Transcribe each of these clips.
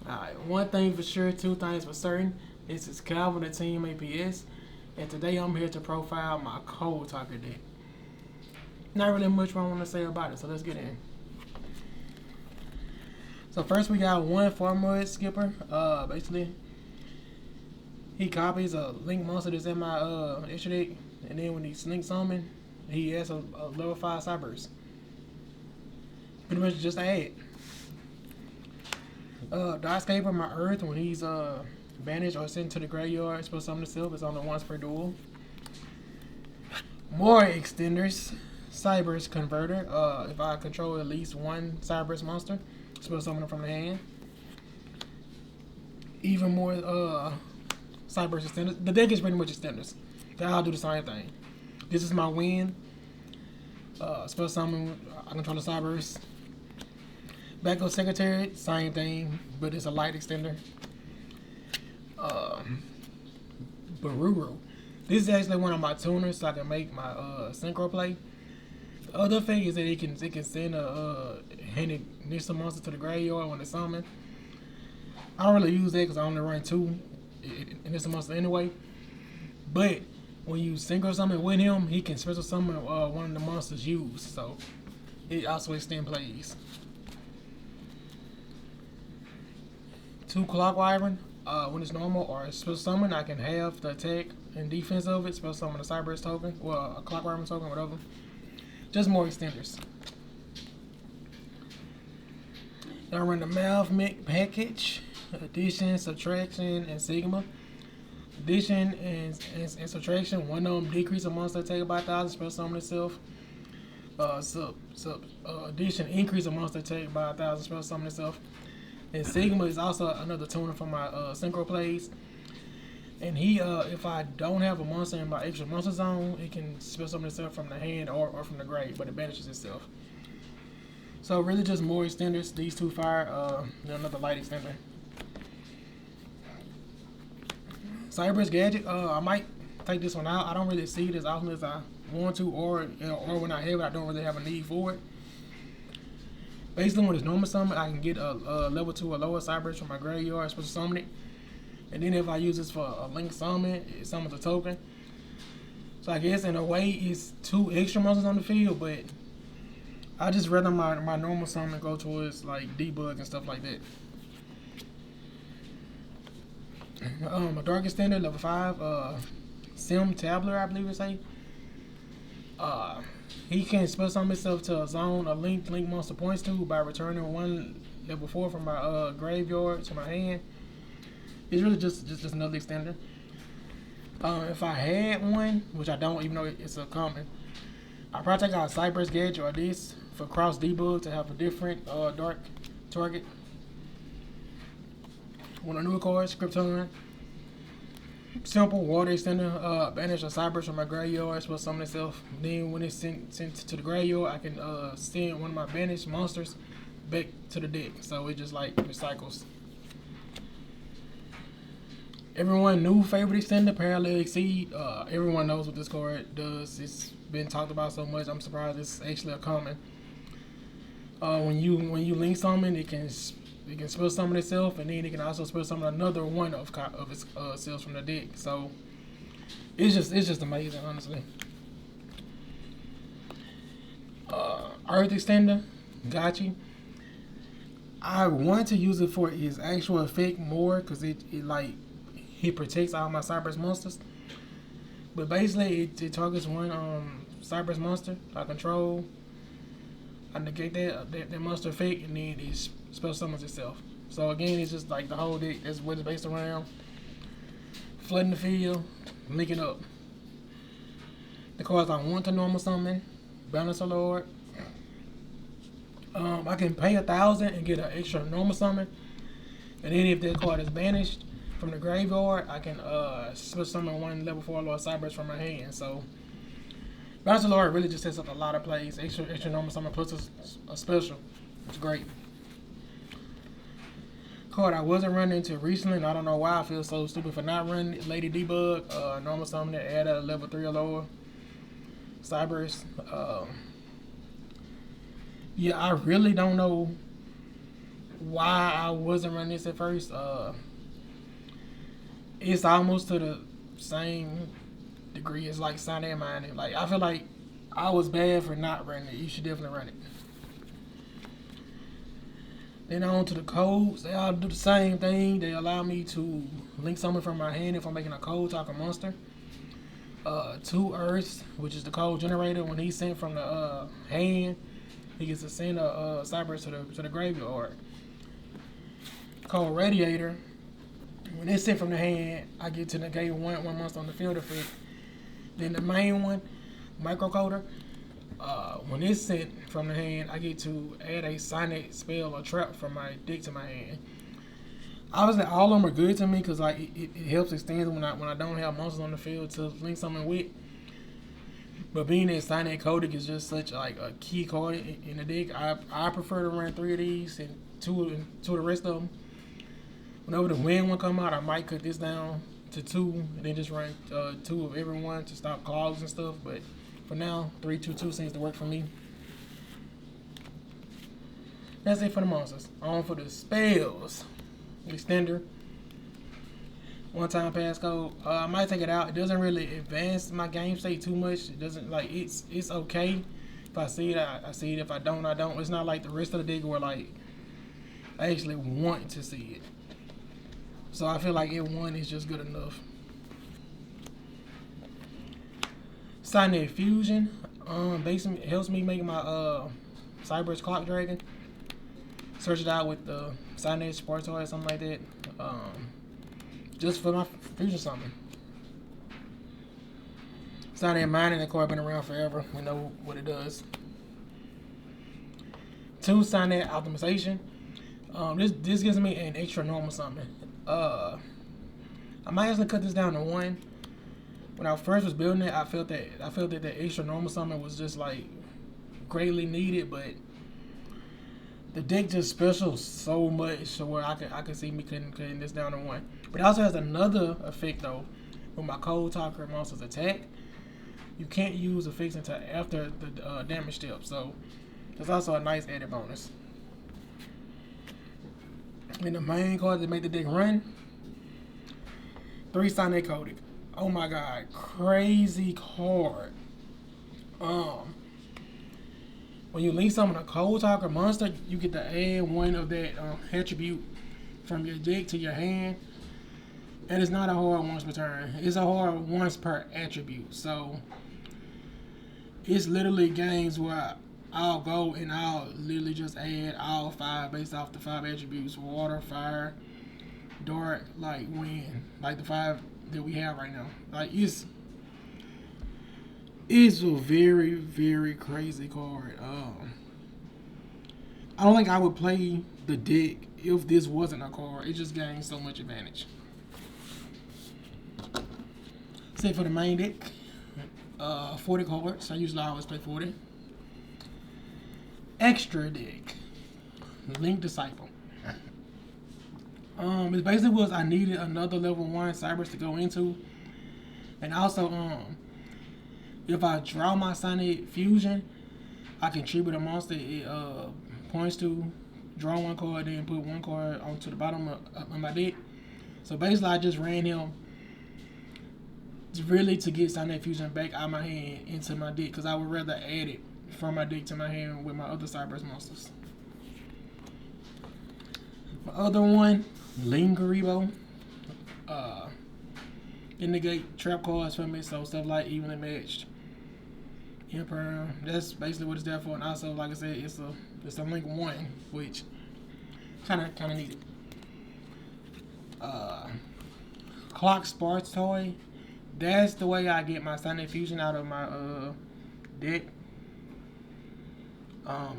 Alright, one thing for sure, two things for certain. This is Calvin at Team APS, and today I'm here to profile my cold talker deck. Not really much I want to say about it, so let's get in. So first we got one formula skipper. Basically, he copies a link monster that's in my extra deck, and then when he link summon, he has a level 5 Cyberse. Pretty much just add. Doscaper, my Earth, when he's banished or sent to the graveyard, supposed to summon himself. It's only once per duel. More extenders. Cyberse Converter. If I control at least one Cyberse monster, supposed to summon them from the hand. Even more Cyberse extenders. The deck is pretty much extenders. They all do the same thing. This is my win. Supposed to summon. I control the Cyberse. Backup Secretary, same thing, but it's a light extender. Baruru. This is actually one of my tuners, so I can make my synchro play. The other thing is that it can send a handed Nissa monster to the graveyard when it's summoned. I don't really use that because I only run 2 Nissa monster anyway. But when you synchro summon with him, he can special summon one of the monsters used, so it also extend plays. 2 Clock Wyvern, when it's normal or it's special summon, I can have the attack and defense of it, special summon a Cyberse token, well, a Clock Wyvern token, whatever. Just more extenders. I run the Math Mech package, addition, subtraction, and Sigma. Addition and subtraction, one of them decrease a monster attack by 1,000, special summon itself. Addition, increase a monster attack by 1,000, special summon itself. And Sigma is also another tuner for my synchro plays. And he, if I don't have a monster in my extra monster zone, it can special summon itself from the hand or from the grave, but it banishes itself. So really just more extenders. These 2 fire, another light extender. Cyberse Gadget, I might take this one out. I don't really see it as often as I want to, or when I have it, I don't really have a need for it. Basically, when it's normal summon, I can get a level 2 or lower Cyberse from my graveyard, supposed to summon it. And then if I use this for a link summon, it summons a token. So I guess in a way, it's 2 extra monsters on the field, but I just rather my normal summon go towards like debug and stuff like that. A Dark Extender, level 5, Sim Tabler, I believe it say. He can special summon himself to a zone a link monster points to by returning 1 level 4 from my graveyard to my hand. It's really just another extender. If I had one, which I don't, even though it's a common, I'd probably take out a Cyberse Gadget or this for cross debug to have a different dark target. One of the newer cards, Krypton. Simple water extender, banish a Cyberse from my graveyard, supposed to summon itself. Then when it's sent to the graveyard, I can send one of my banished monsters back to the deck. So it just like recycles. Everyone new favorite extender, Parallel Exceed. Everyone knows what this card does. It's been talked about so much. I'm surprised it's actually a common. When you link summon, it can special summon itself, and then it can also special summon another one of its cells from the deck. So it's just amazing, honestly. Earth Extender, Gotchi. I want to use it for its actual effect more because it he protects all my Cyberse monsters. But basically, it targets one Cyberse monster I control. I negate that monster effect, and then it special summons itself. So again, it's just like the whole deck. That's what it's based around. Flooding the field, linking up. The cards I want to normal summon, Balancer Lord. I can pay 1,000 and get an extra normal summon, and then if that card is banished from the graveyard, I can special summon 1 level 4 Lord Cyberse from my hand. So Balancer Lord really just sets up a lot of plays. Extra normal summon plus a special. It's great. Card I wasn't running into recently, and I don't know why I feel so stupid for not running Lady Debug. Normal summon it, add a level 3 or lower Cyberse. Yeah, I really don't know why I wasn't running this at first. It's almost to the same degree as like Sunday mining. Like I feel like I was bad for not running it. You should definitely run it. Then on to the codes. They all do the same thing. They allow me to link something from my hand if I'm making a code talk a monster. 2 Earths, which is the code generator. When he's sent from the hand, he gets to send a cyber to the graveyard. Code Radiator. When it's sent from the hand, I get to negate one monster on the field effect. Then the main one, Microcoder. When it's sent from the hand, I get to add a Sonic spell or trap from my deck to my hand. Obviously, all of them are good to me because like it helps extend when I don't have monsters on the field to link something with. But being that Sonic Codic is just such like a key card in the deck, I prefer to run 3 of these and two of the rest of them. Whenever the wind one come out, I might cut this down to 2 and then just run 2 of every one to stop clogs and stuff. But for now, 3-2-2 seems to work for me. That's it for the monsters. On for the spells. Extender. 1-time passcode. I might take it out. It doesn't really advance my game state too much. It doesn't like it's okay. If I see it, I see it. If I don't, I don't. It's not like the rest of the deck where like I actually want to see it. So I feel like it1 is just good enough. Sonic Fusion. Basically helps me make my Cyber's Clock Dragon. Search it out with the Sonic Sports Toy or something like that. Just for my fusion summon. Sonic Mining, the card been around forever. We know what it does. 2 Sonic Optimization. This gives me an extra normal summon. I might actually cut this down to 1. When I first was building it, I felt that the extra normal summon was just like greatly needed, but the deck just special so much to where I could see me cutting this down to 1. But it also has another effect though. When my Cold Talker monsters attack, you can't use effects until after the damage step. So that's also a nice added bonus. And the main card that make the deck run, 3 Sonic Codic. Oh my god, crazy card. When you link summon a Cold Talker monster, you get to add 1 of that attribute from your deck to your hand. And it's not a hard once per turn. It's a hard once per attribute. So it's literally games where I'll go and I'll literally just add all 5 based off the 5 attributes: water, fire, dark, like wind, like the 5 that we have right now. Like it's a very, very crazy card. I don't think I would play the deck if this wasn't a card. It just gains so much advantage. Say for the main deck, 40 cards. I usually always play 40. Extra deck, Link Disciple. It basically was I needed another level 1 Cybers to go into, and also if I draw my Sonic Fusion, I can tribute a monster it points to, draw 1 card, then put 1 card onto the bottom of my deck. So basically, I just ran him really to get Sonic Fusion back out of my hand into my deck, because I would rather add it from my deck to my hand with my other Cyber's monsters. My other one, Lingeribo. Negate trap cards from it, so stuff like evenly matched. Emperor, that's basically what it's there for. And also, like I said, it's a link 1, which kinda needed. Clock Sports Toy. That's the way I get my Sonic Fusion out of my deck.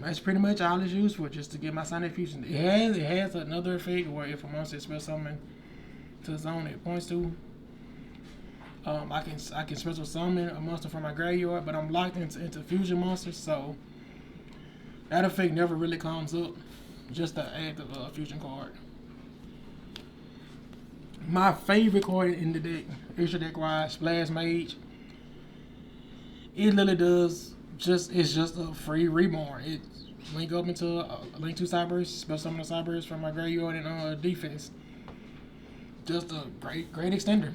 That's pretty much all it's used for, just to get my Sonic Fusion. It has another effect where if a monster express something to the zone it points to, I can special summon a monster from my graveyard, but I'm locked into fusion monsters, so that effect never really comes up. Just to add the fusion card. My favorite card in the deck, extra deck wise, Splash Mage. It literally does it's just a free reborn. link up into link to Cybers, special summon the Cybers from my graveyard and defense. Just a great extender.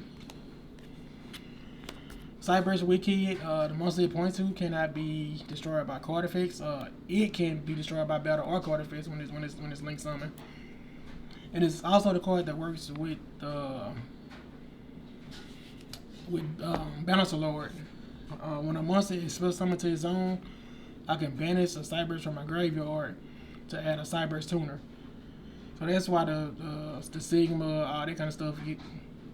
Cybers Wicked, the monster it points to cannot be destroyed by card effects. It can be destroyed by battle or card effects when it's link summoned. And it's also the card that works with Balancer Lord. When a monster is special summoned to his zone, I can banish a Cybers from my graveyard to add a Cybers tuner. So that's why the Sigma, all that kind of stuff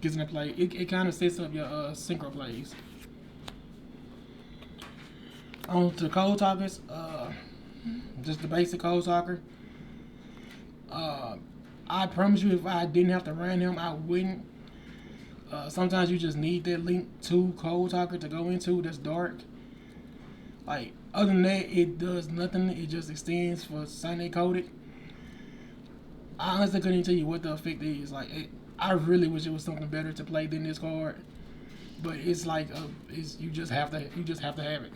gets into play. It kind of sets up your synchro plays. On to Code Talkers, just the basic Code Talker. I promise you, if I didn't have to run him, I wouldn't. Sometimes you just need that link to Code Talker to go into that's dark. Like, other than that, it does nothing. It just extends for Sunday coded. I honestly couldn't tell you what the effect is. Like, I really wish it was something better to play than this card. But it's like, you just have to have it.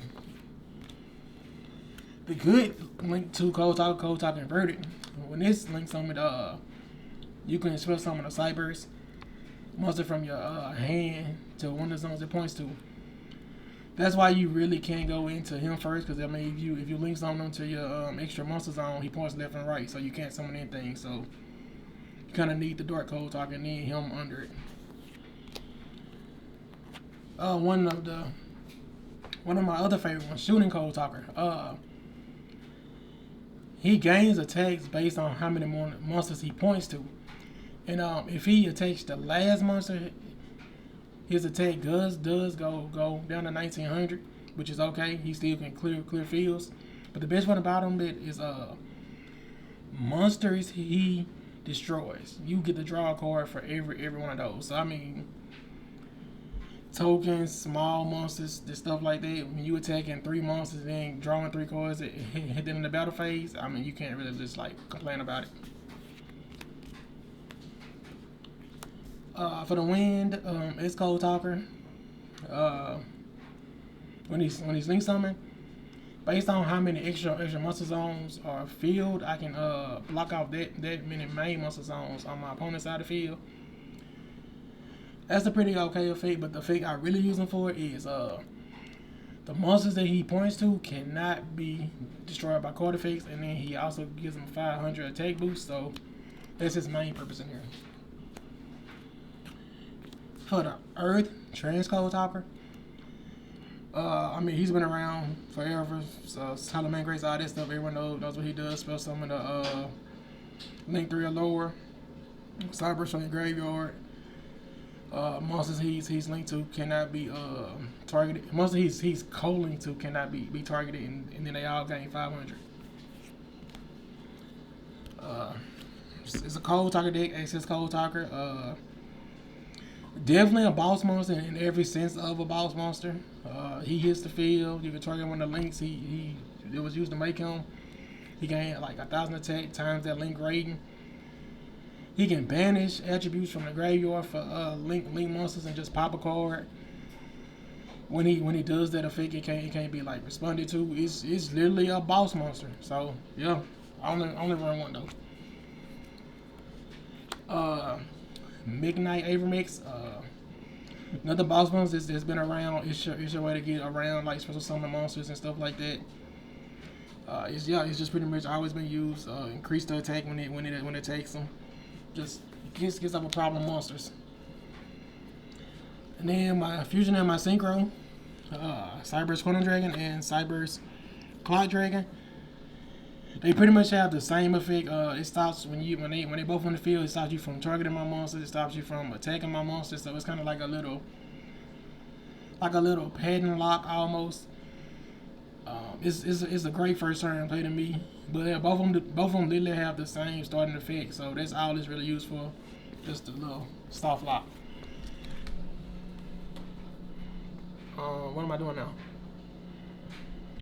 The good link to Code Talker Inverted. When this links summoned, you can special summon a Cybers monster from your hand to one of the zones it points to. That's why you really can't go into him first, because I mean, if you link summon him to your extra monster zone, he points left and right, so you can't summon anything. So you kind of need the Dark Code Talker and then him under it. One of my other favorite ones, Shooting Code Talker. He gains attacks based on how many monsters he points to. And if he attacks the last monster, his attack does go down to 1900, which is okay. He still can clear fields. But the best one about him is monsters he destroys. You get to draw a card for every one of those. So I mean, tokens, small monsters, this stuff like that. When you attacking 3 monsters and then drawing 3 cards and hit them in the battle phase, I mean, you can't really just like complain about it. For the wind, it's Code Talker. When he's link summoned, based on how many extra monster zones are filled, I can block out that many main monster zones on my opponent's side of the field. That's a pretty okay effect, but the effect I really use him for is the monsters that he points to cannot be destroyed by card effects, and then he also gives him 500 attack boost, so that's his main purpose in here. For the Earth Transcode Talker, I mean, he's been around forever, so Salamangreats, all that stuff, everyone knows what he does. Spell summon the link 3 or lower, Cybers from your graveyard. Monsters he's linked to cannot be targeted. Monsters he's co-linked to cannot be targeted, and then they all gain 500. It's a Code Talker deck, APSS Code Talker. Definitely a boss monster in every sense of a boss monster. He hits the field. You can target one of the links it was used to make him. He gained like 1,000 attack times that link rating. He can banish attributes from the graveyard for link monsters and just pop a card. When he does that effect, it can't be like responded to. It's literally a boss monster. So yeah, I only run one though. Midnight Avermix, another boss monster that's been around. It's your way to get around like special summon monsters and stuff like that. It's just pretty much always been used. Increase the attack when it takes them. Just gets up with problem monsters. And then my fusion and my synchro, Cybers Quantum Dragon and Cybers Clock Dragon. They pretty much have the same effect. It stops when they both on the field. It stops you from targeting my monsters. It stops you from attacking my monsters. So it's kind of like a little pattern lock almost. It's a great first turn play to me. But yeah, both of them literally have the same starting effect. So that's all it's really used for. Just a little soft lock. What am I doing now?